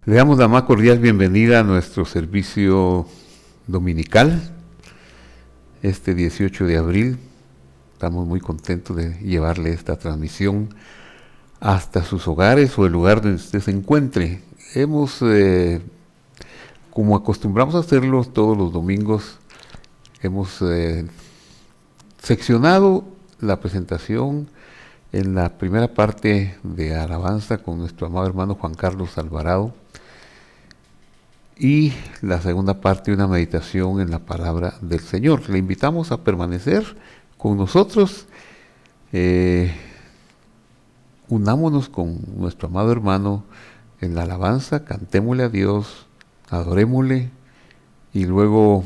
Le damos la más cordial bienvenida a nuestro servicio dominical este 18 de abril. Estamos muy contentos de llevarle esta transmisión hasta sus hogares o el lugar donde usted se encuentre. Como acostumbramos a hacerlo todos los domingos, hemos seccionado la presentación en la primera parte de alabanza con nuestro amado hermano Juan Carlos Alvarado y la segunda parte una meditación en la palabra del Señor. Le invitamos a permanecer con nosotros. Unámonos con nuestro amado hermano en la alabanza, cantémosle a Dios, adorémosle y luego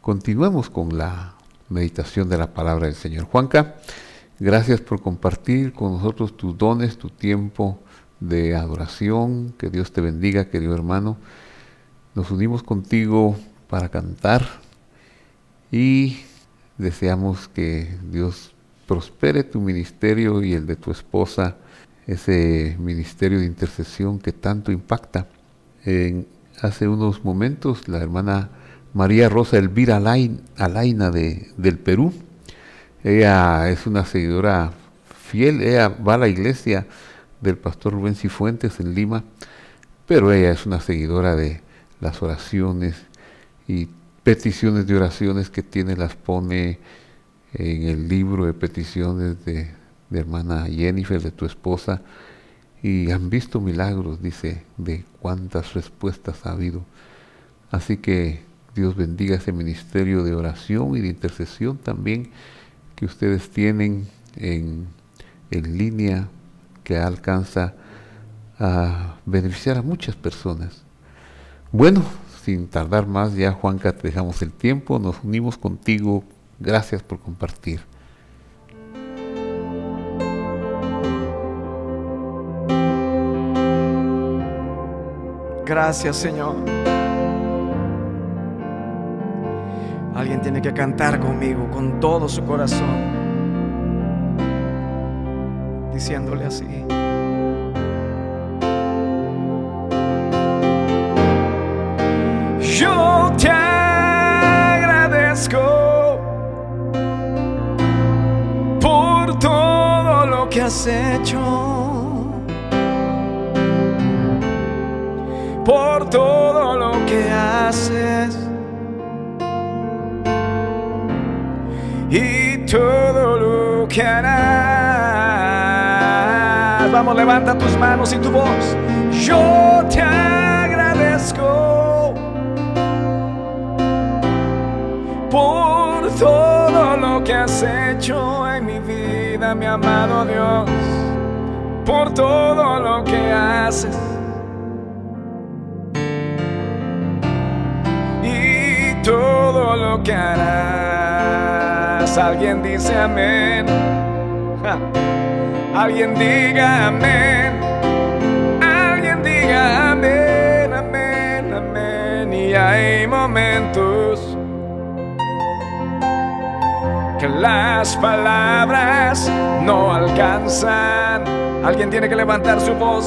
continuemos con la meditación de la palabra del Señor. Juanca, gracias por compartir con nosotros tus dones, tu tiempo de adoración. Que Dios te bendiga, querido hermano. Nos unimos contigo para cantar y deseamos que Dios prospere tu ministerio y el de tu esposa, ese ministerio de intercesión que tanto impacta. Hace unos momentos la hermana María Rosa Elvira Alaina del Perú, ella es una seguidora fiel, ella va a la iglesia del pastor Rubén Cifuentes en Lima, pero ella es una seguidora de las oraciones y peticiones de oraciones que tiene, las pone en el libro de peticiones de hermana Jennifer, de tu esposa, y han visto milagros, dice, de cuántas respuestas ha habido. Así que Dios bendiga ese ministerio de oración y de intercesión también que ustedes tienen en línea, que alcanza a beneficiar a muchas personas. Bueno, sin tardar más, ya Juanca, te dejamos el tiempo, nos unimos contigo. Gracias por compartir. Gracias, Señor. Alguien tiene que cantar conmigo con todo su corazón, diciéndole así: yo te agradezco por todo lo que has hecho, por todo lo que haces y todo lo que harás. Vamos, levanta tus manos y tu voz. Yo te agradezco por todo lo que has hecho en mi vida, mi amado Dios, por todo lo que haces y todo lo que harás. Alguien dice amén. Alguien diga amén. Alguien diga amén, amén, amén. Y hay momentos que las palabras no alcanzan. Alguien tiene que levantar su voz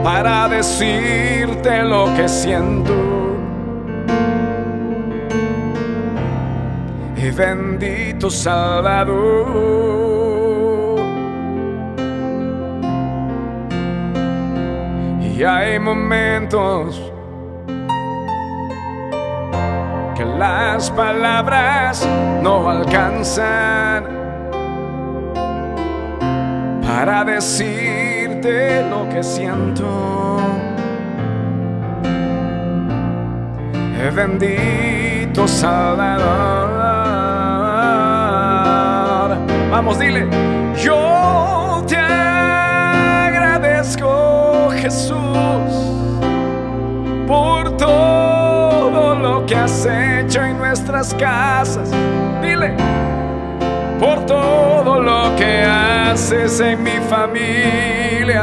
para decirte lo que siento. Y bendito Salvador. Y hay momentos que las palabras no alcanzan para decirte lo que siento. Bendito Salvador. Vamos, dile: yo te agradezco, Jesús, por todo lo que has hecho en nuestras casas. Dile: por todo lo que haces en mi familia,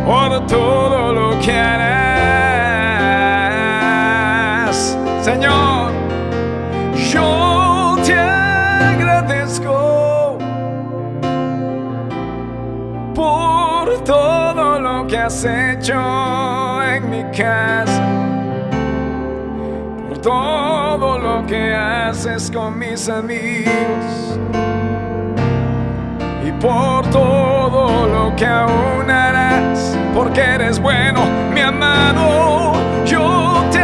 por todo lo que harás. Señor, yo te agradezco por todo lo que que has hecho en mi casa, por todo lo que haces con mis amigos y por todo lo que aún harás, porque eres bueno, mi amado. Yo te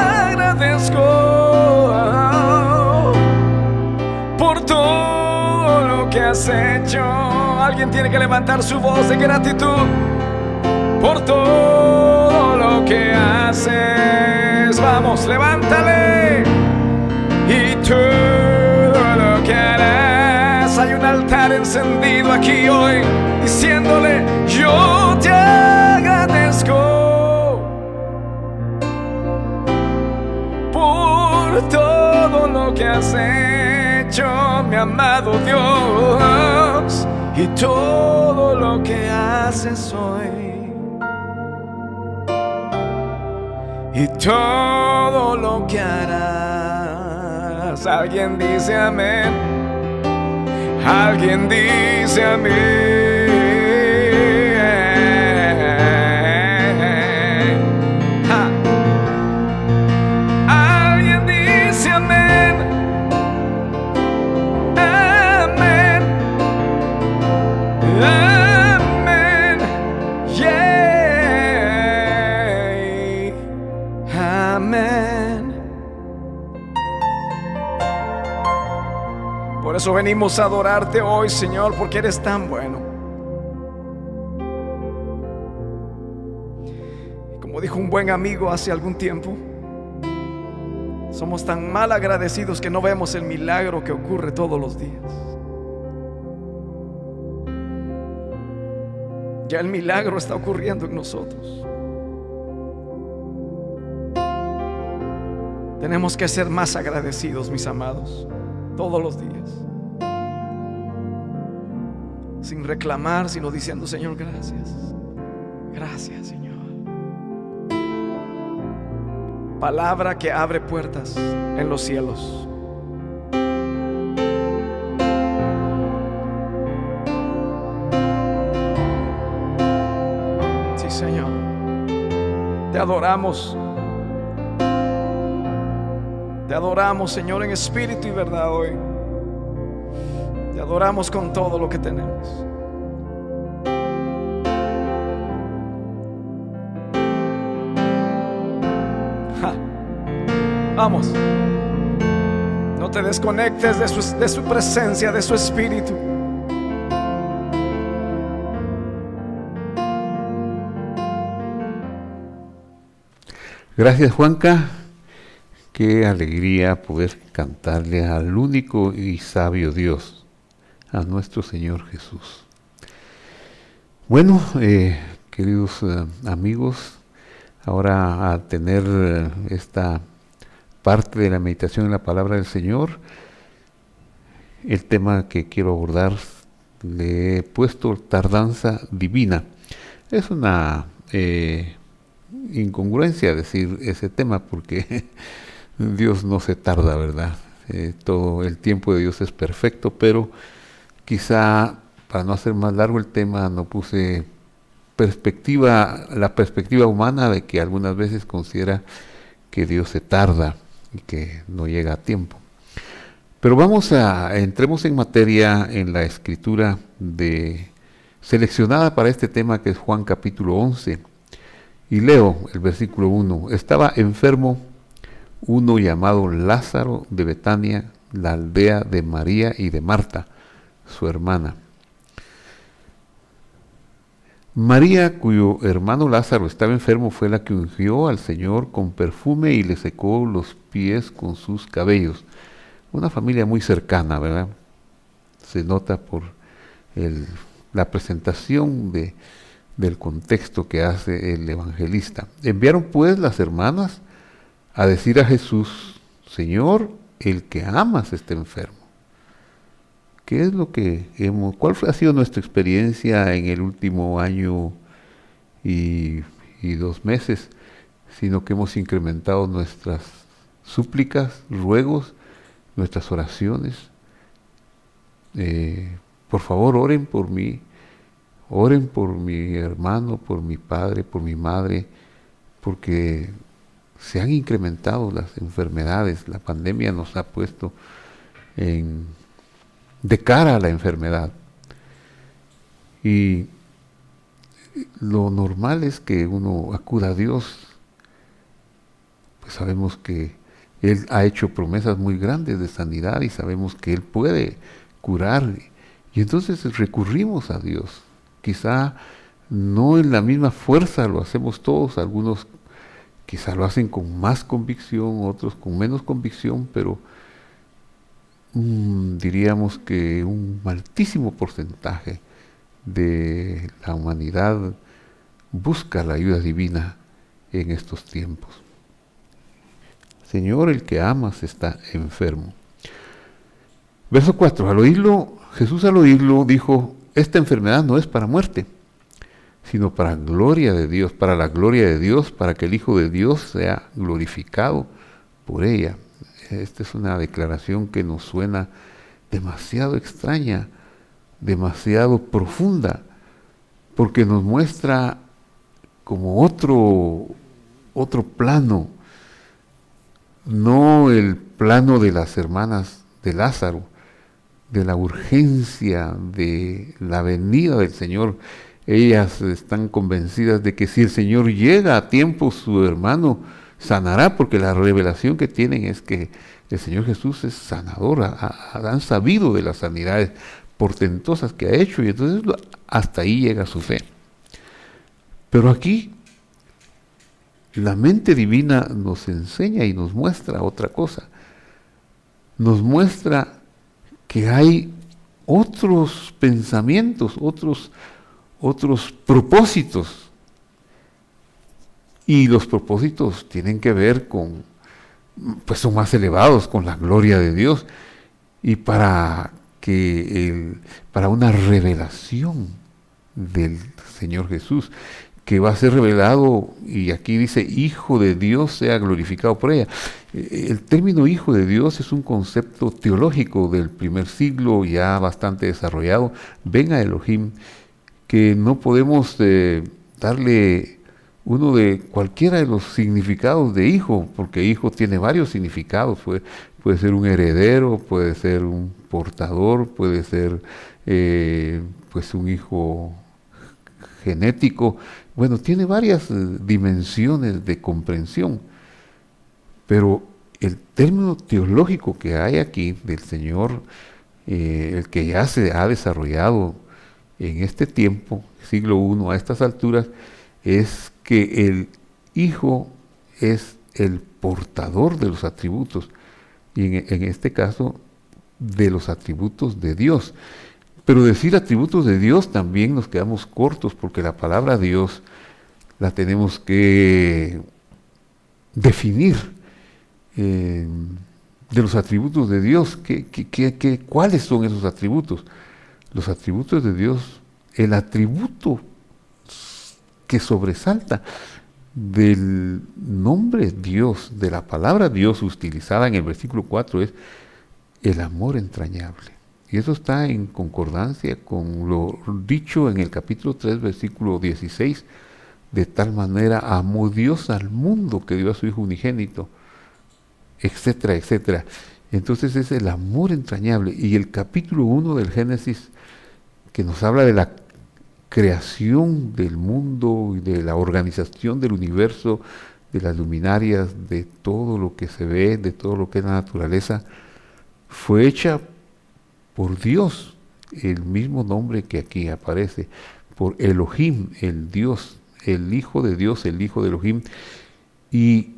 agradezco por todo lo que has hecho. Alguien tiene que levantar su voz de gratitud por todo lo que haces. Vamos, levántale. Y todo lo que harás. Hay un altar encendido aquí hoy, diciéndole: yo te agradezco por todo lo que has hecho, mi amado Dios, y todo lo que haces hoy, y todo lo que harás. Alguien dice amén. Alguien dice amén. Alguien dice amén. Amén. Amén. Yeah. Amén. Por eso venimos a adorarte hoy, Señor, porque eres tan bueno. Como dijo un buen amigo hace algún tiempo, somos tan mal agradecidos que no vemos el milagro que ocurre todos los días. Ya el milagro está ocurriendo en nosotros. Tenemos que ser más agradecidos, mis amados, todos los días, sin reclamar, sino diciendo: Señor, gracias. Gracias, Señor. Palabra que abre puertas en los cielos. Sí, Señor. Te adoramos. Te adoramos, Señor, en espíritu y verdad hoy. Te adoramos con todo lo que tenemos. Vamos. No te desconectes de su presencia, de su espíritu. Gracias, Juanca. Qué alegría poder cantarle al único y sabio Dios, a nuestro Señor Jesús. Bueno, queridos amigos, ahora a tener esta parte de la meditación en la palabra del Señor, el tema que quiero abordar le he puesto tardanza divina. Es una incongruencia decir ese tema, porque Dios no se tarda, ¿verdad? Todo el tiempo de Dios es perfecto, pero quizá para no hacer más largo el tema no puse la perspectiva humana de que algunas veces considera que Dios se tarda y que no llega a tiempo. Pero entremos en materia en la escritura seleccionada para este tema, que es Juan capítulo 11, y leo el versículo 1. Estaba enfermo uno llamado Lázaro de Betania, la aldea de María y de Marta, su hermana. María, cuyo hermano Lázaro estaba enfermo, fue la que ungió al Señor con perfume y le secó los pies con sus cabellos. Una familia muy cercana, ¿verdad? Se nota por la presentación del contexto que hace el evangelista. Enviaron pues las hermanas a decir a Jesús: Señor, el que amas está enfermo. ¿Qué es lo que cuál ha sido nuestra experiencia en el último año y 2 meses? Sino que hemos incrementado nuestras súplicas, ruegos, nuestras oraciones. Por favor, oren por mí. Oren por mi hermano, por mi padre, por mi madre, porque se han incrementado las enfermedades. La pandemia nos ha puesto de cara a la enfermedad. Y lo normal es que uno acuda a Dios. Pues sabemos que Él ha hecho promesas muy grandes de sanidad y sabemos que Él puede curar. Y entonces recurrimos a Dios. Quizá no en la misma fuerza lo hacemos todos, algunos quizá lo hacen con más convicción, otros con menos convicción, pero diríamos que un altísimo porcentaje de la humanidad busca la ayuda divina en estos tiempos. Señor, el que amas está enfermo. Verso 4. Jesús al oírlo dijo, esta enfermedad no es para muerte, sino para gloria de Dios, para la gloria de Dios, para que el Hijo de Dios sea glorificado por ella. Esta es una declaración que nos suena demasiado extraña, demasiado profunda, porque nos muestra como otro plano, no el plano de las hermanas de Lázaro, de la urgencia de la venida del Señor. Ellas están convencidas de que si el Señor llega a tiempo, su hermano sanará, porque la revelación que tienen es que el Señor Jesús es sanador, han sabido de las sanidades portentosas que ha hecho, y entonces hasta ahí llega su fe. Pero aquí la mente divina nos enseña y nos muestra otra cosa. Nos muestra que hay otros pensamientos, otros propósitos. Y los propósitos tienen que ver pues son más elevados, con la gloria de Dios. Y para una revelación del Señor Jesús, que va a ser revelado, y aquí dice, Hijo de Dios sea glorificado por ella. El término Hijo de Dios es un concepto teológico del primer siglo, ya bastante desarrollado. Ven a Elohim, que no podemos darle uno de cualquiera de los significados de hijo, porque hijo tiene varios significados. Puede ser un heredero, puede ser un portador, puede ser pues un hijo genético. Bueno, tiene varias dimensiones de comprensión, pero el término teológico que hay aquí del Señor, el que ya se ha desarrollado en este tiempo, siglo I, a estas alturas, es que el Hijo es el portador de los atributos, y en este caso de los atributos de Dios. Pero decir atributos de Dios también nos quedamos cortos, porque la palabra Dios la tenemos que definir. De los atributos de Dios, ¿cuáles son esos atributos? Los atributos de Dios, el atributo que sobresalta del nombre Dios, de la palabra Dios utilizada en el versículo 4, es el amor entrañable. Y eso está en concordancia con lo dicho en el capítulo 3, versículo 16, de tal manera amó Dios al mundo que dio a su Hijo unigénito, etcétera, etcétera. Entonces es el amor entrañable. Y el capítulo 1 del Génesis, que nos habla de la creación del mundo y de la organización del universo, de las luminarias, de todo lo que se ve, de todo lo que es la naturaleza, fue hecha por Dios, el mismo nombre que aquí aparece, por Elohim, el Dios, el Hijo de Dios, el Hijo de Elohim. Y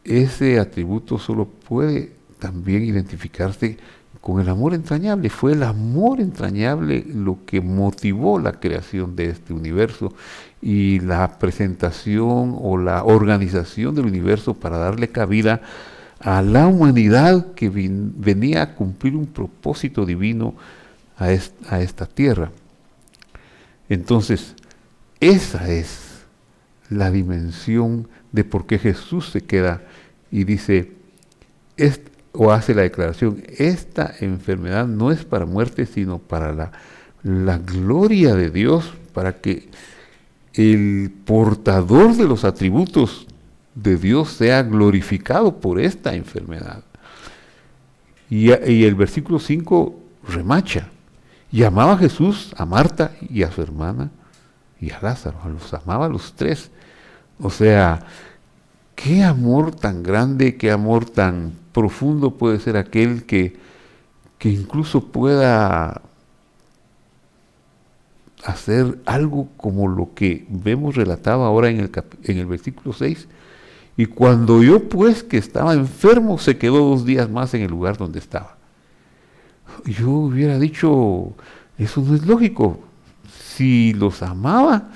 ese atributo solo puede también identificarse con el amor entrañable. Fue el amor entrañable lo que motivó la creación de este universo y la presentación o la organización del universo para darle cabida a la humanidad que venía a cumplir un propósito divino a esta tierra. Entonces, esa es la dimensión de por qué Jesús se queda y dice, o hace la declaración, esta enfermedad no es para muerte, sino para la gloria de Dios, para que el portador de los atributos de Dios sea glorificado por esta enfermedad. Y el versículo 5 remacha. Y amaba a Jesús, a Marta y a su hermana y a Lázaro. Los amaba a los tres. O sea, qué amor tan grande, qué amor tan profundo puede ser aquel que incluso pueda hacer algo como lo que vemos relatado ahora en el versículo 6. Y cuando oyó pues que estaba enfermo, se quedó 2 días más en el lugar donde estaba. Yo hubiera dicho, eso no es lógico. Si los amaba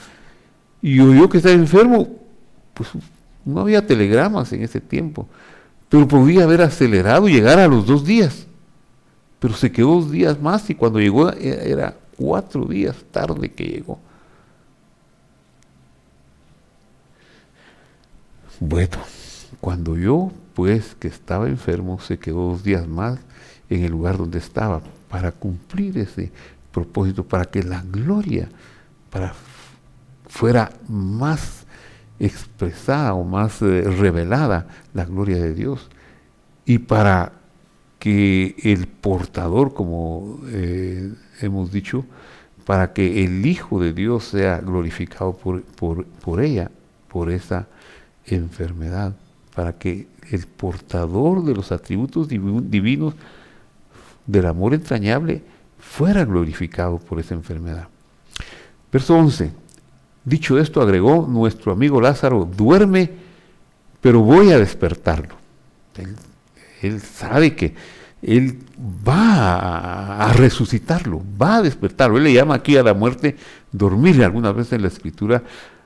y oyó que estaba enfermo, pues no había telegramas en ese tiempo, pero podía haber acelerado y llegar a los 2 días. Pero se quedó 2 días más y cuando llegó era 4 días tarde que llegó. Bueno, cuando oyó pues que estaba enfermo, se quedó 2 días más en el lugar donde estaba para cumplir ese propósito, para que la gloria fuera más expresada o más revelada, la gloria de Dios, y para que el portador, como hemos dicho, para que el Hijo de Dios sea glorificado por ella, por esa enfermedad, para que el portador de los atributos divinos del amor entrañable fuera glorificado por esa enfermedad. Verso 11. Dicho esto, agregó, nuestro amigo Lázaro duerme, pero voy a despertarlo. Él sabe que él va a resucitarlo, va a despertarlo. Él le llama aquí a la muerte dormir. Algunas veces en la Escritura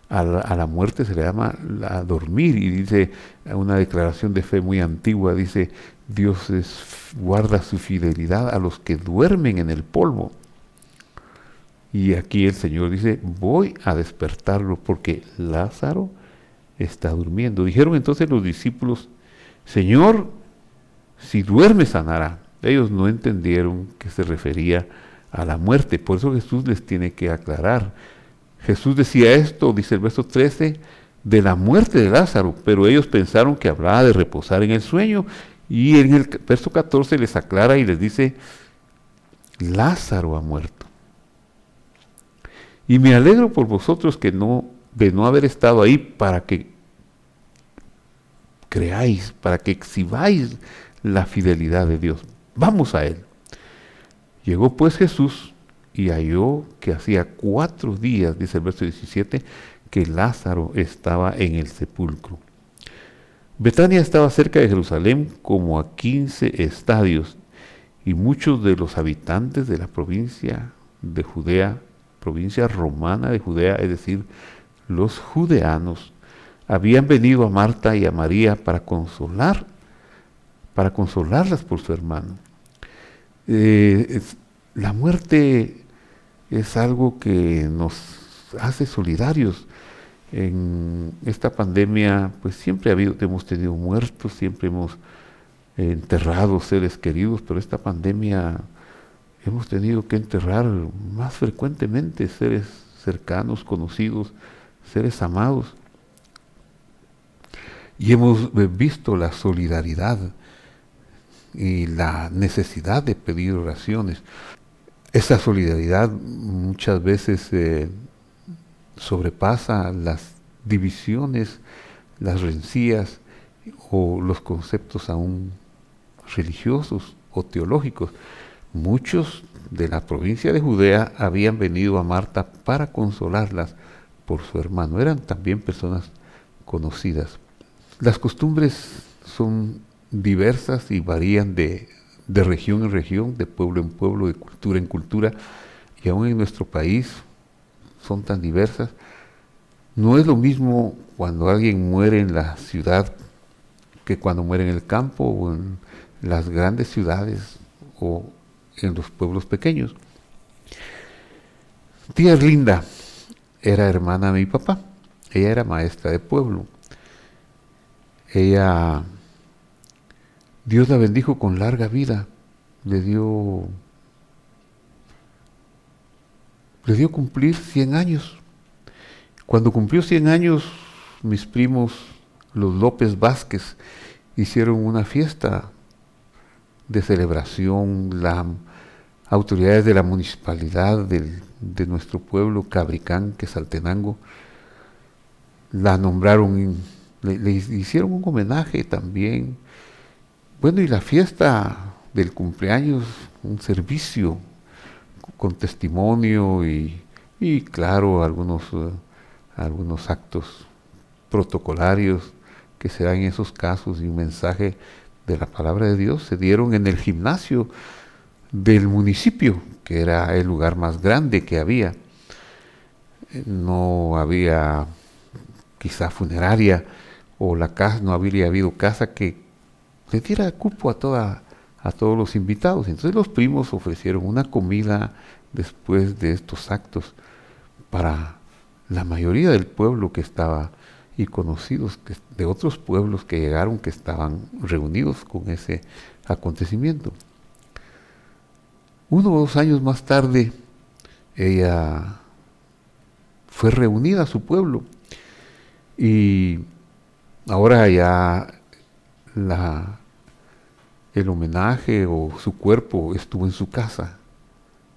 a la muerte se le llama a dormir, y dice una declaración de fe muy antigua, dice, Dios guarda su fidelidad a los que duermen en el polvo. Y aquí el Señor dice, voy a despertarlo porque Lázaro está durmiendo. Dijeron entonces los discípulos, Señor, si duerme sanará. Ellos no entendieron que se refería a la muerte, por eso Jesús les tiene que aclarar. Jesús decía esto, dice el verso 13, de la muerte de Lázaro, pero ellos pensaron que hablaba de reposar en el sueño, y en el verso 14 les aclara y les dice, Lázaro ha muerto. Y me alegro por vosotros de no haber estado ahí, para que creáis, para que exhibáis la fidelidad de Dios. Vamos a él. Llegó pues Jesús y halló que hacía 4 días, dice el verso 17, que Lázaro estaba en el sepulcro. Betania estaba cerca de Jerusalén como a 15 estadios, y muchos de los habitantes de la provincia de Judea, provincia romana de Judea, es decir, los judeanos, habían venido a Marta y a María para consolarlas por su hermano. La muerte es algo que nos hace solidarios. En esta pandemia, pues siempre hemos tenido muertos, siempre hemos enterrado seres queridos, pero esta pandemia hemos tenido que enterrar más frecuentemente seres cercanos, conocidos, seres amados. Y hemos visto la solidaridad y la necesidad de pedir oraciones. Esa solidaridad muchas veces sobrepasa las divisiones, las rencillas o los conceptos aún religiosos o teológicos. Muchos de la provincia de Judea habían venido a Marta para consolarlas por su hermano. Eran también personas conocidas. Las costumbres son diversas y varían de región en región, de pueblo en pueblo, de cultura en cultura, y aún en nuestro país son tan diversas. No es lo mismo cuando alguien muere en la ciudad que cuando muere en el campo o en las grandes ciudades o en los pueblos pequeños. Tía Erlinda era hermana de mi papá. Ella era maestra de pueblo. Dios la bendijo con larga vida. Le dio le dio cumplir 100 años. Cuando cumplió 100 años, mis primos, los López Vázquez, hicieron una fiesta de celebración. Las autoridades de la municipalidad de nuestro pueblo, Cabricán, Quetzaltenango, la nombraron, le hicieron un homenaje también. Bueno, y la fiesta del cumpleaños, un servicio con testimonio y claro, algunos actos protocolarios que se dan en esos casos y un mensaje de la palabra de Dios se dieron en el gimnasio del municipio, que era el lugar más grande que había. No había quizá funeraria o la casa, no habría habido casa que le diera cupo a todos los invitados. Entonces los primos ofrecieron una comida después de estos actos para la mayoría del pueblo que estaba y conocidos de otros pueblos que llegaron, que estaban reunidos con ese acontecimiento. 1 o 2 años más tarde, ella fue reunida a su pueblo y ahora ya el homenaje o su cuerpo estuvo en su casa,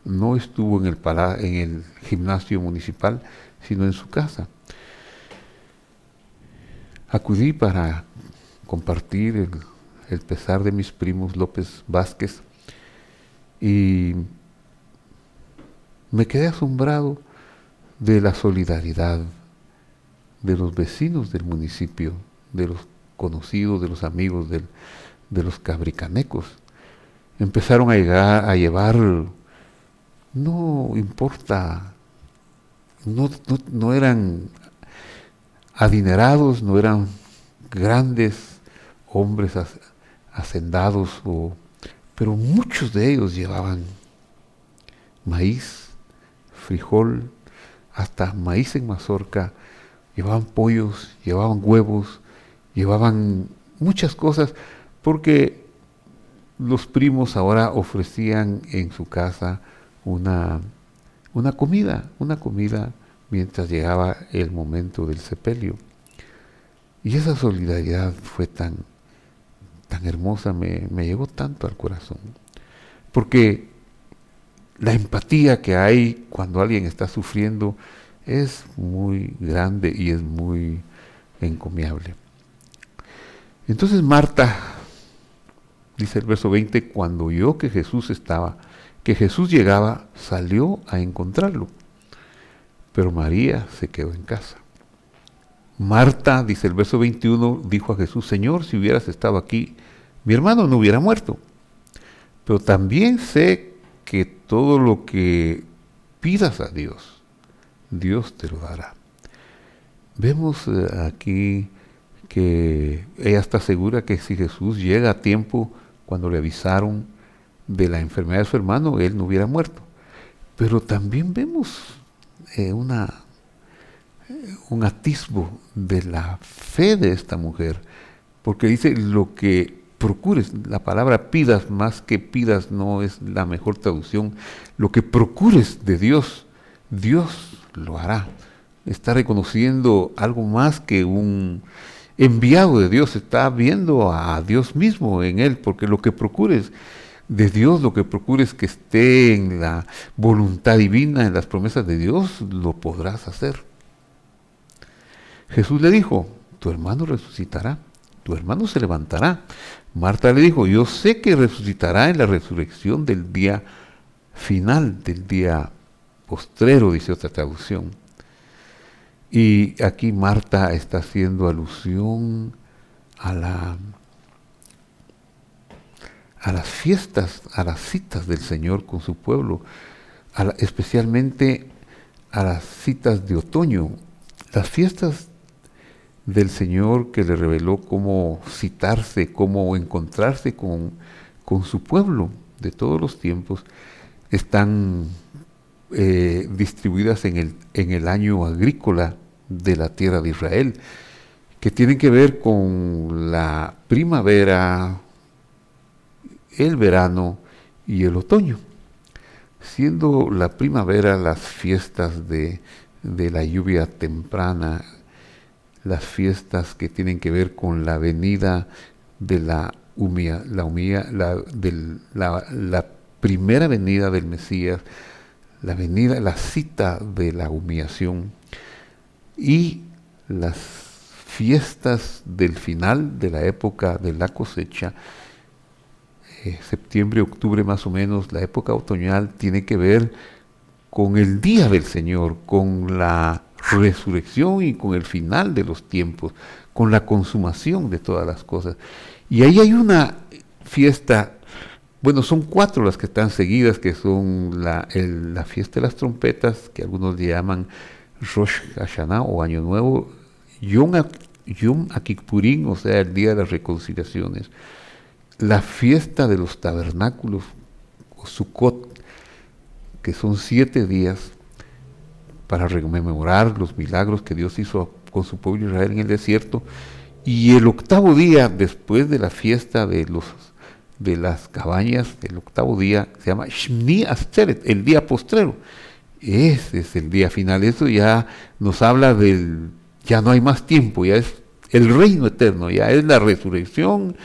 no estuvo en el gimnasio municipal, sino en su casa. Acudí para compartir el pesar de mis primos López Vázquez y me quedé asombrado de la solidaridad de los vecinos del municipio, de los conocidos, de los amigos de los cabricanecos. Empezaron a llevar, no importa, no eran adinerados, no eran grandes hombres hacendados, pero muchos de ellos llevaban maíz, frijol, hasta maíz en mazorca, llevaban pollos, llevaban huevos, llevaban muchas cosas, porque los primos ahora ofrecían en su casa una comida mientras llegaba el momento del sepelio. Y esa solidaridad fue tan hermosa, me llegó tanto al corazón. Porque la empatía que hay cuando alguien está sufriendo es muy grande y es muy encomiable. Entonces Marta, dice el verso 20, cuando oyó que Jesús llegaba, salió a encontrarlo. Pero María se quedó en casa. Marta, dice el verso 21, dijo a Jesús: Señor, si hubieras estado aquí, mi hermano no hubiera muerto. Pero también sé que todo lo que pidas a Dios, Dios te lo dará. Vemos aquí que ella está segura que si Jesús llega a tiempo, cuando le avisaron de la enfermedad de su hermano, él no hubiera muerto. Pero también vemos un atisbo de la fe de esta mujer, porque dice lo que procures. La palabra pidas, más que pidas, no es la mejor traducción. Lo que procures de Dios, Dios lo hará. Está reconociendo algo más que un enviado de Dios, está viendo a Dios mismo en él, porque lo que procures de Dios, lo que procures que esté en la voluntad divina, en las promesas de Dios, lo podrás hacer. Jesús le dijo: tu hermano resucitará, tu hermano se levantará. Marta le dijo: yo sé que resucitará en la resurrección del día final, del día postrero, dice otra traducción. Y aquí Marta está haciendo alusión a las fiestas, a las citas del Señor con su pueblo, especialmente a las citas de otoño, las fiestas del Señor que le reveló cómo citarse, cómo encontrarse con su pueblo de todos los tiempos, están distribuidas en el año agrícola de la tierra de Israel, que tienen que ver con la primavera, el verano y el otoño. siendo la primavera las fiestas de la lluvia temprana, las fiestas que tienen que ver con la venida de la primera venida del Mesías, la cita de la humillación, y las fiestas del final de la época de la cosecha, septiembre, octubre más o menos, la época otoñal tiene que ver con el día del Señor, con la resurrección y con el final de los tiempos, con la consumación de todas las cosas. Y ahí hay una fiesta, bueno, son 4 las que están seguidas, que son la fiesta de las trompetas, que algunos le llaman Rosh Hashanah o Año Nuevo, Yom HaKippurim, o sea, el día de las reconciliaciones, la fiesta de los tabernáculos, o Sukkot, que son 7 días para rememorar los milagros que Dios hizo con su pueblo Israel en el desierto, y el 8º día, después de la fiesta de las cabañas, el 8º día se llama Shmini Atzeret, el día postrero. Ese es el día final. Eso ya nos habla ya no hay más tiempo, ya es el reino eterno, ya es la resurrección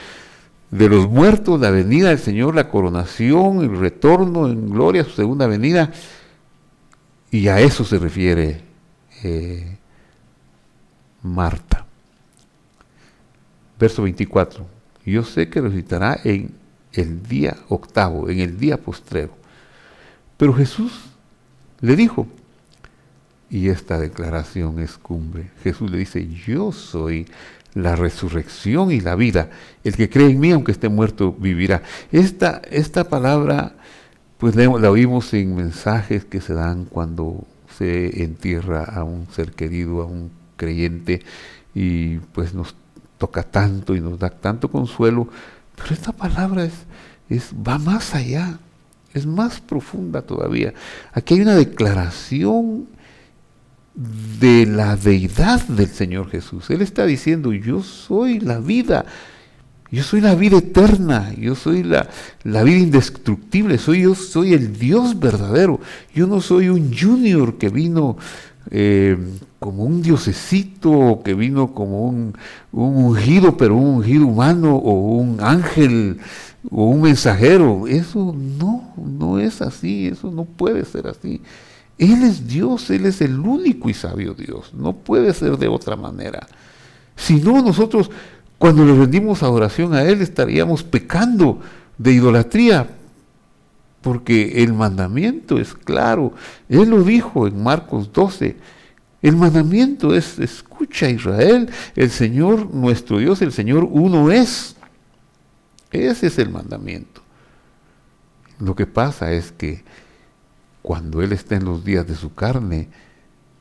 de los muertos, la venida del Señor, la coronación, el retorno en gloria, su segunda venida, y a eso se refiere Marta. Verso 24, yo sé que resucitará en el día 8º, en el día postrero. Pero Jesús le dijo, y esta declaración es cumbre, Jesús le dice, yo soy la resurrección y la vida, el que cree en mí, aunque esté muerto, vivirá. Esta palabra, pues la oímos en mensajes que se dan cuando se entierra a un ser querido, a un creyente, y pues nos toca tanto y nos da tanto consuelo, pero esta palabra va más allá, es más profunda todavía. Aquí hay una declaración de la deidad del Señor Jesús. Él está diciendo, yo soy la vida, yo soy la vida eterna, yo soy la vida indestructible, yo soy el Dios verdadero. Yo no soy un junior que vino como un diosecito, que vino como un ungido, pero un ungido humano, o un ángel, o un mensajero. Eso no es así, eso no puede ser así. Él es Dios, Él es el único y sabio Dios, no puede ser de otra manera. Si no, nosotros cuando le rendimos adoración a Él estaríamos pecando de idolatría, porque el mandamiento es claro. Él lo dijo en Marcos 12, el mandamiento es, escucha Israel, el Señor nuestro Dios, el Señor uno es. Ese es el mandamiento. Lo que pasa es que cuando Él está en los días de su carne,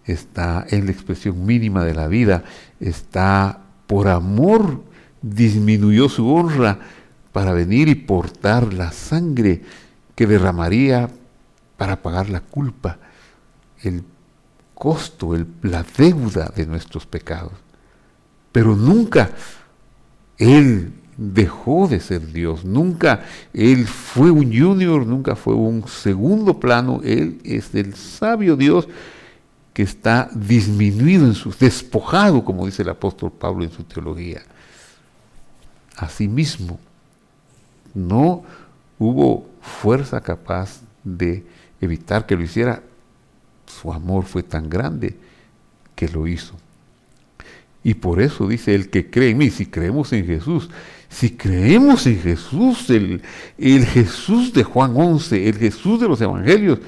está en la expresión mínima de la vida, está por amor, disminuyó su honra para venir y portar la sangre que derramaría para pagar la culpa, el costo, la deuda de nuestros pecados. Pero nunca Él dejó de ser Dios, nunca Él fue un junior, nunca fue un segundo plano. Él es el sabio Dios que está disminuido despojado, como dice el apóstol Pablo en su teología. Asimismo, no hubo fuerza capaz de evitar que lo hiciera. Su amor fue tan grande que lo hizo. Y por eso dice, el que cree en mí, si creemos en Jesús, el Jesús de Juan 11, el Jesús de los Evangelios,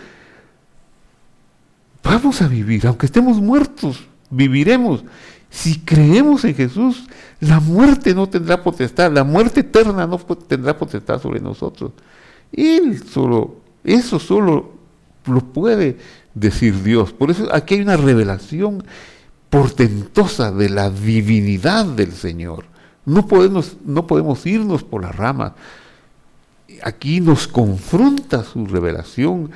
vamos a vivir, aunque estemos muertos, viviremos. Si creemos en Jesús, la muerte no tendrá potestad, la muerte eterna no tendrá potestad sobre nosotros. Eso solo lo puede decir Dios. Por eso aquí hay una revelación portentosa de la divinidad del Señor. No podemos irnos por las ramas. Aquí nos confronta su revelación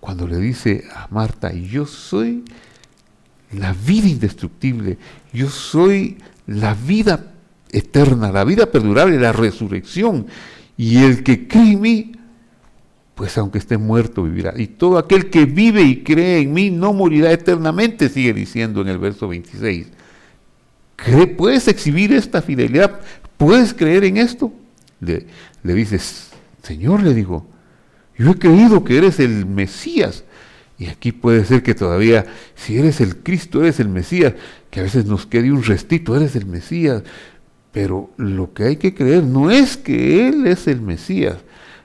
cuando le dice a Marta, yo soy la vida indestructible, yo soy la vida eterna, la vida perdurable, la resurrección, y el que cree en mí, pues aunque esté muerto vivirá. Y todo aquel que vive y cree en mí no morirá eternamente, sigue diciendo en el verso 26. ¿Puedes exhibir esta fidelidad? ¿Puedes creer en esto? Le dices, Señor, le digo, yo he creído que eres el Mesías. Y aquí puede ser que todavía, si eres el Cristo, eres el Mesías, que a veces nos quede un restito, eres el Mesías. Pero lo que hay que creer no es que Él es el Mesías,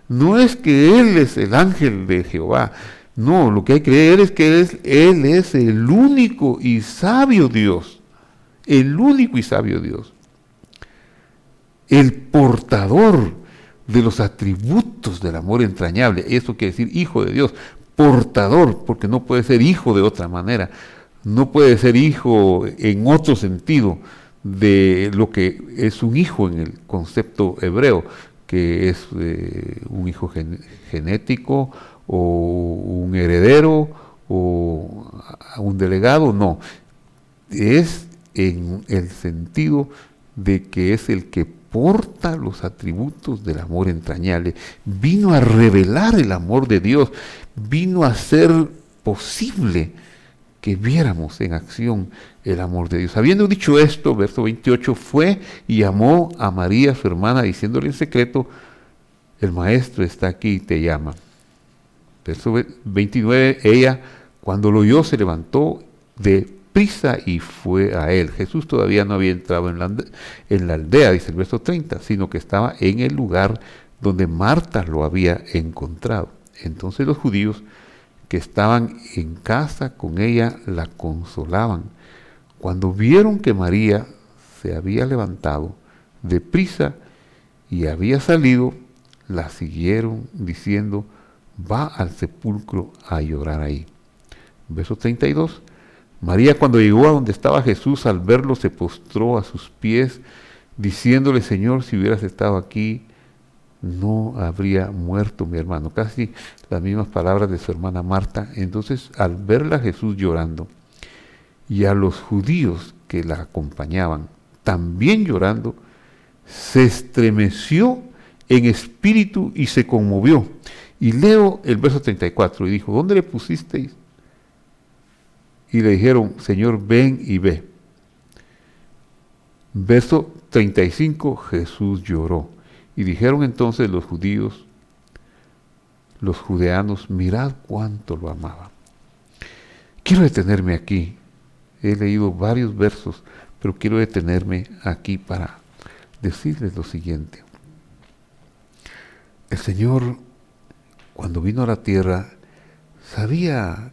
no es que Él es el ángel de Jehová. No, lo que hay que creer es que Él es el único y sabio Dios. El único y sabio Dios. El portador de los atributos del amor entrañable. Eso quiere decir hijo de Dios. Portador, porque no puede ser hijo de otra manera. No puede ser hijo en otro sentido de lo que es un hijo en el concepto hebreo, que es un hijo genético o un heredero o un delegado. No, es en el sentido de que es el que porta los atributos del amor entrañable. Vino a revelar el amor de Dios, vino a hacer posible que viéramos en acción el amor de Dios. Habiendo dicho esto, verso 28, fue y llamó a María, su hermana, diciéndole en secreto, el maestro está aquí y te llama. Verso 29, ella, cuando lo oyó, se levantó de prisa y fue a él. Jesús todavía no había entrado en la aldea, dice el verso 30, sino que estaba en el lugar donde Marta lo había encontrado. Entonces los judíos que estaban en casa con ella la consolaban. Cuando vieron que María se había levantado de prisa y había salido, la siguieron diciendo, va al sepulcro a llorar ahí. Verso 32. María, cuando llegó a donde estaba Jesús, al verlo se postró a sus pies, diciéndole, Señor, si hubieras estado aquí, no habría muerto mi hermano. Casi las mismas palabras de su hermana Marta. Entonces, al verla Jesús llorando, y a los judíos que la acompañaban también llorando, se estremeció en espíritu y se conmovió. Y leo el verso 34, y dijo, ¿dónde le pusisteis? Y le dijeron, Señor, ven y ve. Verso 35, Jesús lloró. Y dijeron entonces los judíos, los judeanos, mirad cuánto lo amaba. Quiero detenerme aquí. He leído varios versos, pero quiero detenerme aquí para decirles lo siguiente. El Señor, cuando vino a la tierra, sabía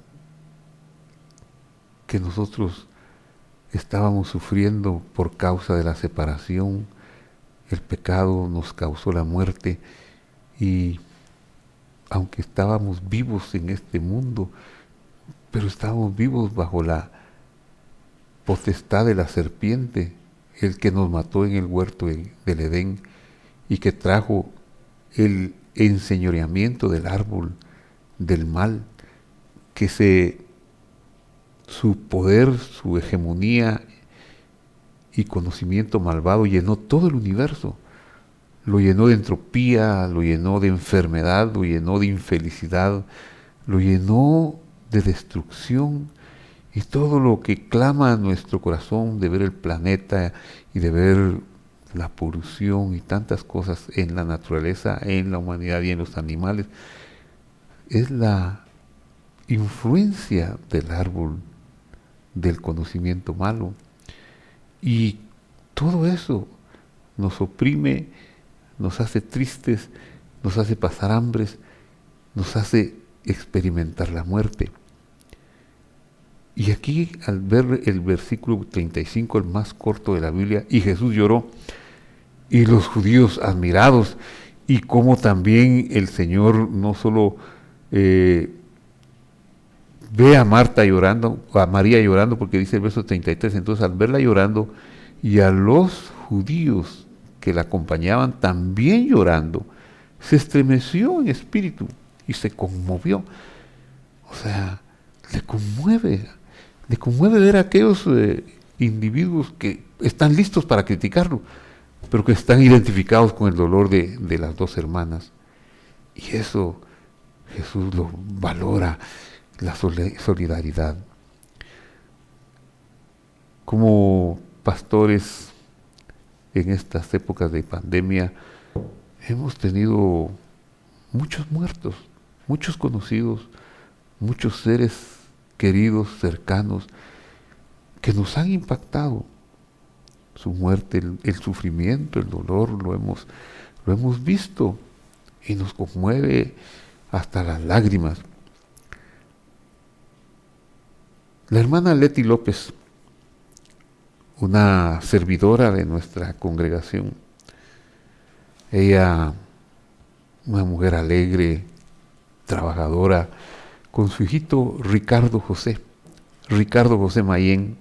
que nosotros estábamos sufriendo por causa de la separación. El pecado nos causó la muerte y aunque estábamos vivos en este mundo, pero estábamos vivos bajo la potestad de la serpiente, el que nos mató en el huerto del Edén y que trajo el enseñoreamiento del árbol del mal, que su poder, su hegemonía y conocimiento malvado llenó todo el universo. Lo llenó de entropía, lo llenó de enfermedad, lo llenó de infelicidad, lo llenó de destrucción y todo lo que clama a nuestro corazón de ver el planeta y de ver la polución y tantas cosas en la naturaleza, en la humanidad y en los animales, es la influencia del árbol del conocimiento malo. Y todo eso nos oprime, nos hace tristes, nos hace pasar hambres, nos hace experimentar la muerte. Y aquí, al ver el versículo 35, el más corto de la Biblia, y Jesús lloró, y los judíos admirados, y como también el Señor no solo ve a Marta llorando, a María llorando, porque dice el verso 33, entonces al verla llorando, y a los judíos que la acompañaban también llorando, se estremeció en espíritu y se conmovió. O sea, le conmueve ver a aquellos individuos que están listos para criticarlo, pero que están identificados con el dolor de las dos hermanas. Y eso Jesús lo valora, la solidaridad. Como pastores en estas épocas de pandemia, hemos tenido muchos muertos, muchos conocidos, muchos seres queridos, cercanos, que nos han impactado. Su muerte, el sufrimiento, el dolor, lo hemos visto y nos conmueve hasta las lágrimas. La hermana Leti López, una servidora de nuestra congregación, ella, una mujer alegre, trabajadora, con su hijito Ricardo José Mayén.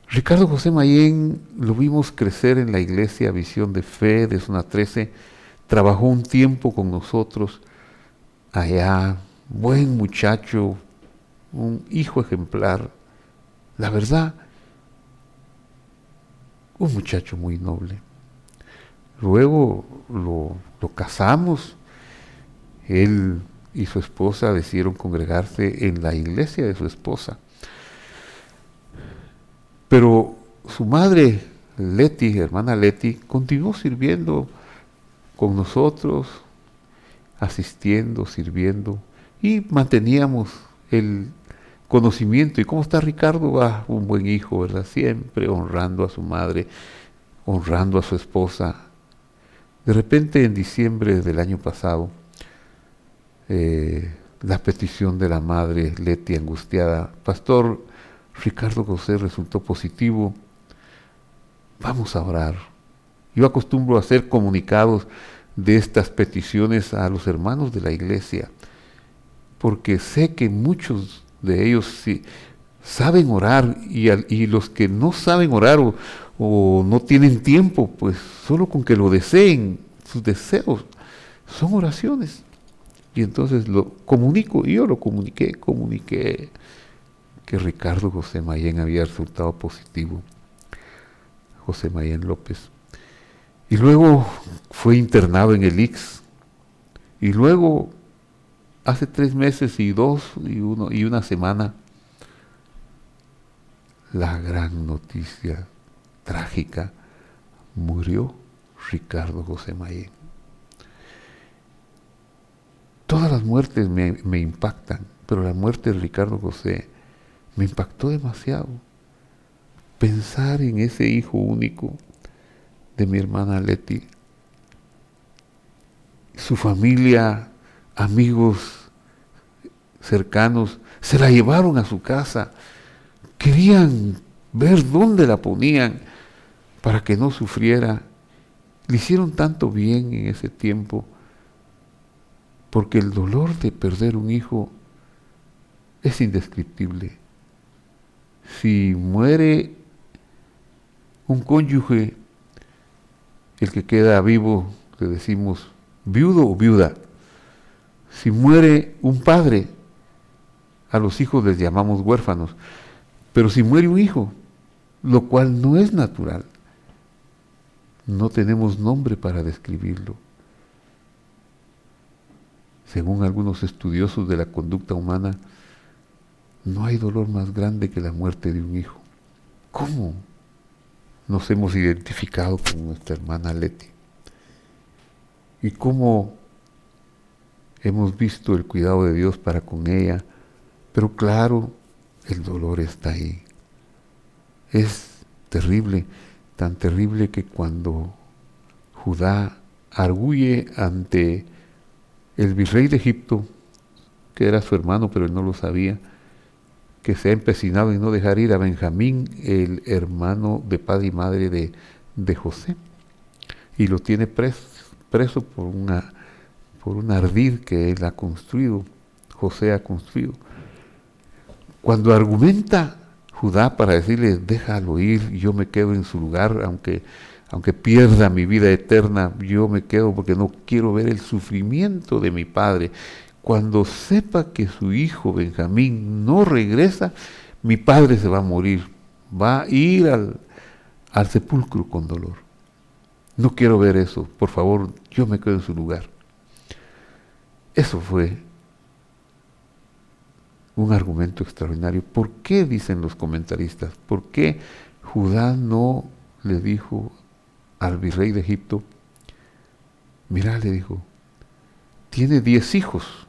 Ricardo José Mayén lo vimos crecer en la iglesia Visión de Fe de Zona 13, trabajó un tiempo con nosotros allá, buen muchacho, un hijo ejemplar, la verdad, un muchacho muy noble. Luego lo casamos, él y su esposa decidieron congregarse en la iglesia de su esposa. Pero su madre, Leti, hermana Leti, continuó sirviendo con nosotros, asistiendo, sirviendo, y manteníamos el conocimiento. ¿Y cómo está Ricardo? Un buen hijo, ¿verdad? Siempre honrando a su madre, honrando a su esposa. De repente, en diciembre del año pasado, la petición de la madre Leti, angustiada: pastor, Ricardo José resultó positivo, vamos a orar. Yo acostumbro a hacer comunicados de estas peticiones a los hermanos de la iglesia, porque sé que muchos de ellos sí saben orar, y los que no saben orar o no tienen tiempo, pues solo con que lo deseen, sus deseos son oraciones. Y entonces lo comunico, y yo lo comuniqué que Ricardo José Mayén había resultado positivo, José Mayén López. Y luego fue internado en el IX. Y luego, hace 3 meses y una semana, la gran noticia trágica: murió Ricardo José Mayén. Todas las muertes me impactan, pero la muerte de Ricardo José me impactó demasiado. Pensar en ese hijo único de mi hermana Leti, su familia, amigos cercanos, se la llevaron a su casa, querían ver dónde la ponían para que no sufriera. Le hicieron tanto bien en ese tiempo, porque el dolor de perder un hijo es indescriptible. Si muere un cónyuge, el que queda vivo le decimos viudo o viuda. Si muere un padre, a los hijos les llamamos huérfanos. Pero si muere un hijo, lo cual no es natural, no tenemos nombre para describirlo. Según algunos estudiosos de la conducta humana, no hay dolor más grande que la muerte de un hijo. ¿Cómo nos hemos identificado con nuestra hermana Leti? Y cómo hemos visto el cuidado de Dios para con ella. Pero claro, el dolor está ahí. Es terrible, tan terrible que cuando Judá arguye ante el virrey de Egipto, que era su hermano, pero él no lo sabía, que se ha empecinado en no dejar ir a Benjamín, el hermano de padre y madre de José, y lo tiene preso por un ardid que él ha construido, José ha construido. Cuando argumenta Judá para decirle: déjalo ir, yo me quedo en su lugar, aunque pierda mi vida eterna, yo me quedo porque no quiero ver el sufrimiento de mi padre. Cuando sepa que su hijo Benjamín no regresa, mi padre se va a morir, va a ir al sepulcro con dolor. No quiero ver eso, por favor, yo me quedo en su lugar. Eso fue un argumento extraordinario. ¿Por qué, dicen los comentaristas, por qué Judá no le dijo al virrey de Egipto, mira, le dijo, tiene 10 hijos,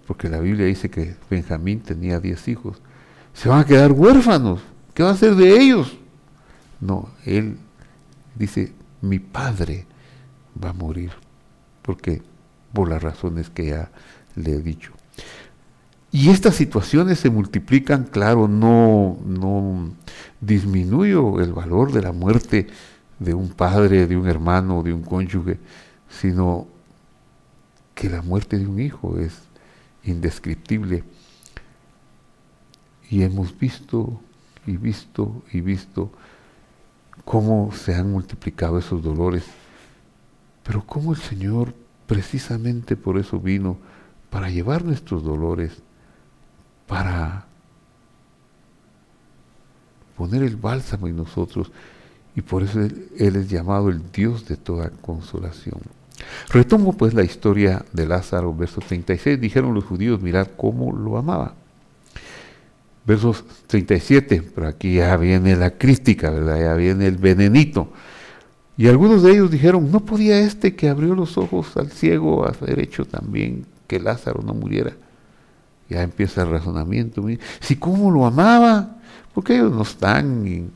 porque la Biblia dice que Benjamín tenía 10 hijos, se van a quedar huérfanos, ¿qué va a hacer de ellos? No, él dice, mi padre va a morir, porque por las razones que ya le he dicho. Y estas situaciones se multiplican, claro, no disminuyo el valor de la muerte de un padre, de un hermano, de un cónyuge, sino que la muerte de un hijo es indescriptible. Y hemos visto y visto y visto cómo se han multiplicado esos dolores, pero cómo el Señor precisamente por eso vino, para llevar nuestros dolores, para poner el bálsamo en nosotros, y por eso Él es llamado el Dios de toda consolación. Retomo pues la historia de Lázaro, verso 36, dijeron los judíos, mirad cómo lo amaba. Versos 37, pero aquí ya viene la crítica, ¿verdad? Ya viene el venenito. Y algunos de ellos dijeron, ¿no podía este que abrió los ojos al ciego haber hecho también que Lázaro no muriera? Ya empieza el razonamiento. Si cómo lo amaba, porque ellos no están en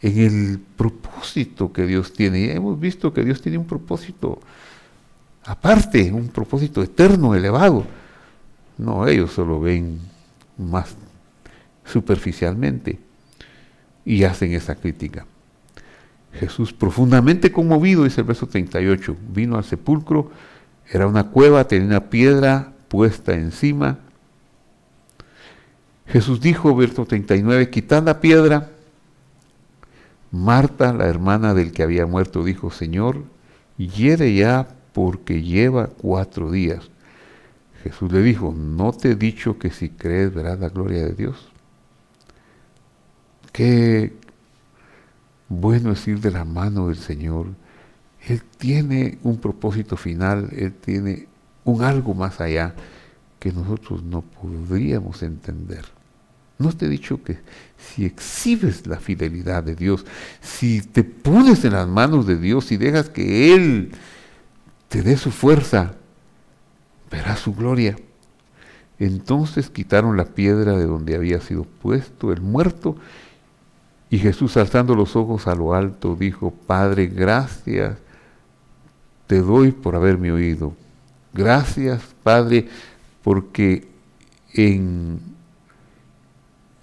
el propósito que Dios tiene. Ya hemos visto que Dios tiene un propósito aparte, un propósito eterno, elevado. No, ellos solo ven más superficialmente y hacen esa crítica. Jesús, profundamente conmovido, dice el verso 38, vino al sepulcro, era una cueva, tenía una piedra puesta encima. Jesús dijo, verso 39, quitad la piedra. Marta, la hermana del que había muerto, dijo, Señor, hiere ya porque lleva 4 días. Jesús le dijo, ¿no te he dicho que si crees verás la gloria de Dios? Qué bueno es ir de la mano del Señor. Él tiene un propósito final, Él tiene un algo más allá que nosotros no podríamos entender. ¿No te he dicho que si exhibes la fidelidad de Dios, si te pones en las manos de Dios y dejas que Él te dé su fuerza, verás su gloria? Entonces quitaron la piedra de donde había sido puesto el muerto, y Jesús, alzando los ojos a lo alto, dijo, Padre, gracias te doy por haberme oído. Gracias, Padre, porque en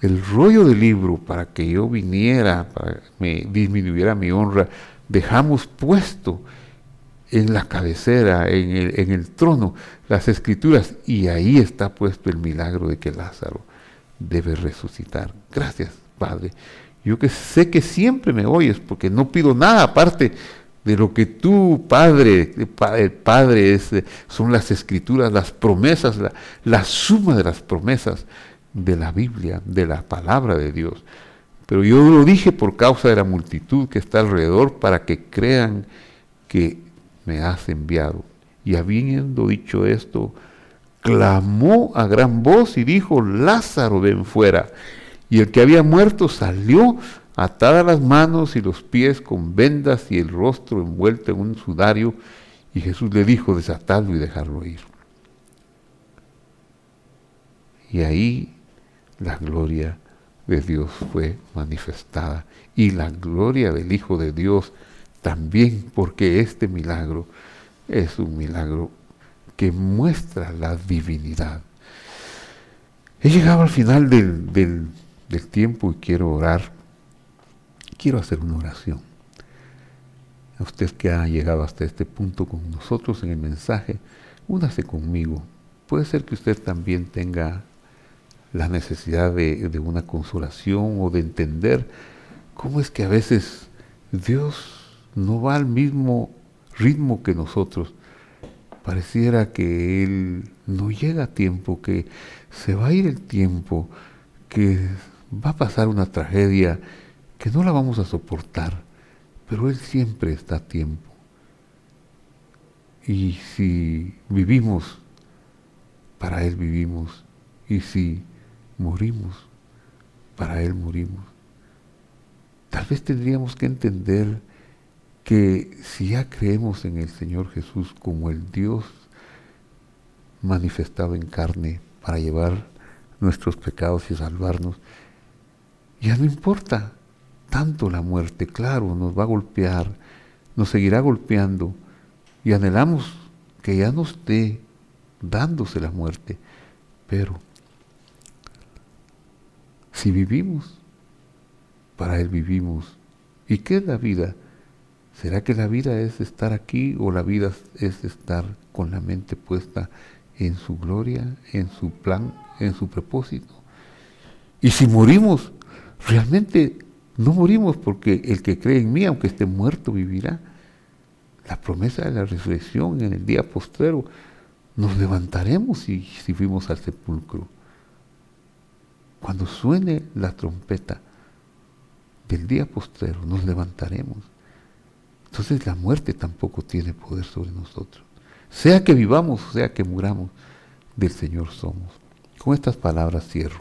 el rollo del libro, para que yo viniera, para que me disminuyera mi honra, dejamos puesto en la cabecera, en el trono, las escrituras, y ahí está puesto el milagro de que Lázaro debe resucitar. Gracias, Padre. Yo que sé que siempre me oyes, porque no pido nada aparte de lo que tú, Padre, el Padre son las escrituras, las promesas, la suma de las promesas de la Biblia, de la palabra de Dios. Pero yo lo dije por causa de la multitud que está alrededor, para que crean que me has enviado. Y habiendo dicho esto, clamó a gran voz y dijo, Lázaro, ven fuera. Y el que había muerto salió, atadas las manos y los pies con vendas y el rostro envuelto en un sudario, y Jesús le dijo, desatadlo y dejarlo ir. Y ahí la gloria de Dios fue manifestada, y la gloria del Hijo de Dios también, porque este milagro es un milagro que muestra la divinidad. He llegado al final del tiempo y quiero orar. Quiero hacer una oración. A usted que ha llegado hasta este punto con nosotros en el mensaje, únase conmigo. Puede ser que usted también tenga la necesidad de una consolación o de entender cómo es que a veces Dios no va al mismo ritmo que nosotros. Pareciera que Él no llega a tiempo, que se va a ir el tiempo, que va a pasar una tragedia que no la vamos a soportar, pero Él siempre está a tiempo. Y si vivimos, para Él vivimos. Y si morimos, para Él morimos. Tal vez tendríamos que entender que si ya creemos en el Señor Jesús como el Dios manifestado en carne para llevar nuestros pecados y salvarnos, ya no importa tanto la muerte. Claro, nos va a golpear, nos seguirá golpeando y anhelamos que ya no esté dándose la muerte, pero si vivimos, para Él vivimos. ¿Y qué es la vida? ¿Será que la vida es estar aquí o la vida es estar con la mente puesta en su gloria, en su plan, en su propósito? Y si morimos, realmente no morimos, porque el que cree en mí, aunque esté muerto, vivirá. La promesa de la resurrección en el día postrero, nos levantaremos si fuimos al sepulcro. Cuando suene la trompeta del día postrero, nos levantaremos. Entonces la muerte tampoco tiene poder sobre nosotros. Sea que vivamos, sea que muramos, del Señor somos. Con estas palabras cierro.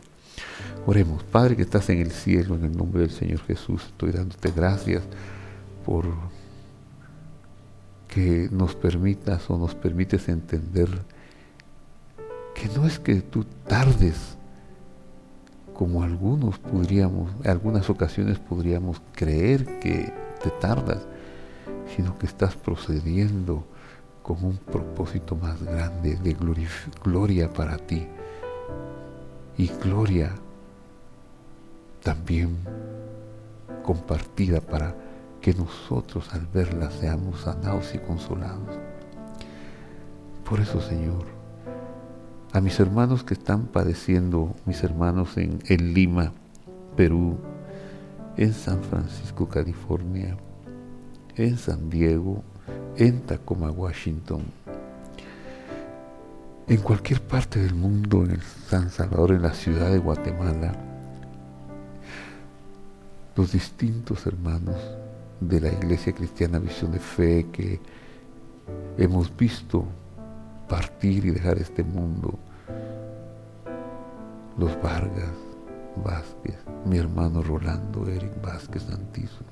Oremos. Padre que estás en el cielo, en el nombre del Señor Jesús, estoy dándote gracias por que nos permitas o nos permites entender que no es que tú tardes, como algunas ocasiones podríamos creer que te tardas, sino que estás procediendo con un propósito más grande de gloria para ti, y gloria también compartida para que nosotros al verla seamos sanados y consolados. Por eso, Señor, a mis hermanos que están padeciendo, mis hermanos en Lima, Perú, en San Francisco, California, en San Diego, en Tacoma, Washington, en cualquier parte del mundo, en el San Salvador, en la ciudad de Guatemala, los distintos hermanos de la Iglesia Cristiana Visión de Fe que hemos visto partir y dejar este mundo, los Vargas Vázquez, mi hermano Rolando Eric Vázquez Santizo,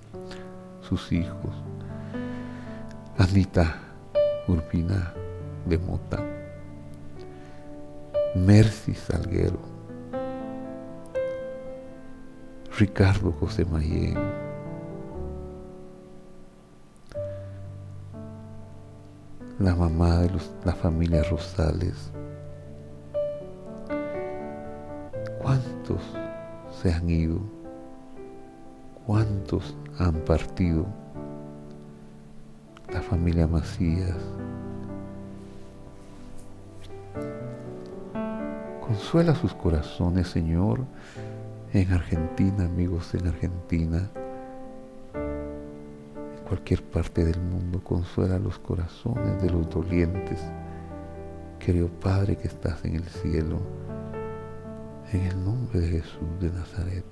sus hijos, Anita Urbina de Mota, Mercy Salguero, Ricardo José Mayén, la mamá de la familia Rosales. ¿Cuántos se han ido? ¿Cuántos han partido? La familia Macías. Consuela sus corazones, Señor, en Argentina, amigos en Argentina, en cualquier parte del mundo. Consuela los corazones de los dolientes. Querido Padre que estás en el cielo, en el nombre de Jesús de Nazaret.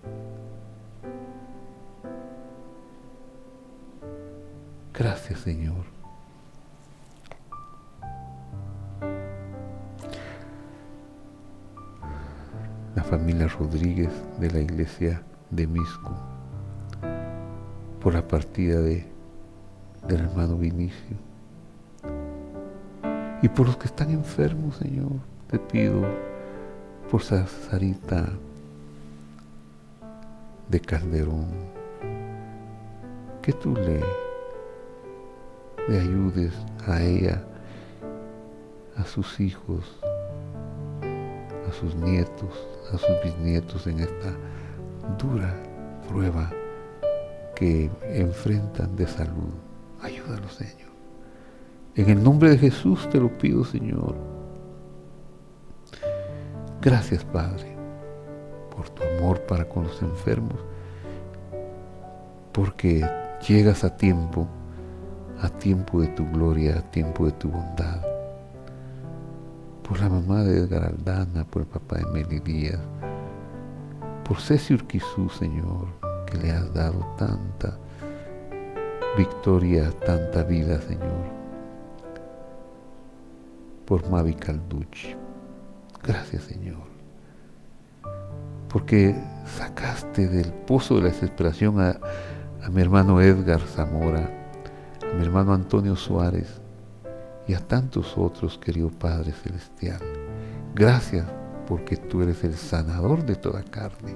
Gracias, Señor. La familia Rodríguez de la iglesia de Misco, por la partida del hermano Vinicio. Y por los que están enfermos, Señor, te pido por Sarita de Calderón, que tú le ayudes a ella, a sus hijos, a sus nietos, a sus bisnietos en esta dura prueba que enfrentan de salud. Ayúdalos, Señor. En el nombre de Jesús te lo pido, Señor. Gracias, Padre, por tu amor para con los enfermos, porque llegas a tiempo de tu gloria, a tiempo de tu bondad. Por la mamá de Edgar Aldana, por el papá de Meli Díaz, por Ceci Urquizú, Señor, que le has dado tanta victoria, tanta vida, Señor. por Mavi Calducci. Gracias, Señor, porque sacaste del pozo de la desesperación a mi hermano Edgar Zamora, a mi hermano Antonio Suárez y a tantos otros, querido Padre Celestial. Gracias porque tú eres el sanador de toda carne.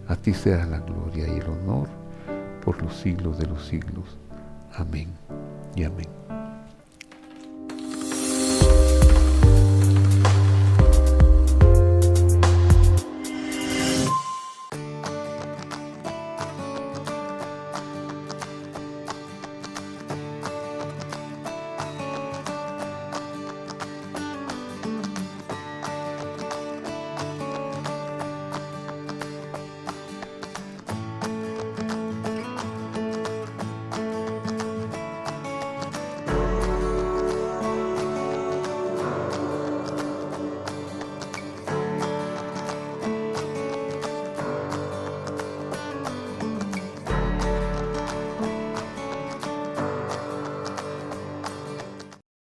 A ti sea la gloria y el honor por los siglos de los siglos. Amén y amén.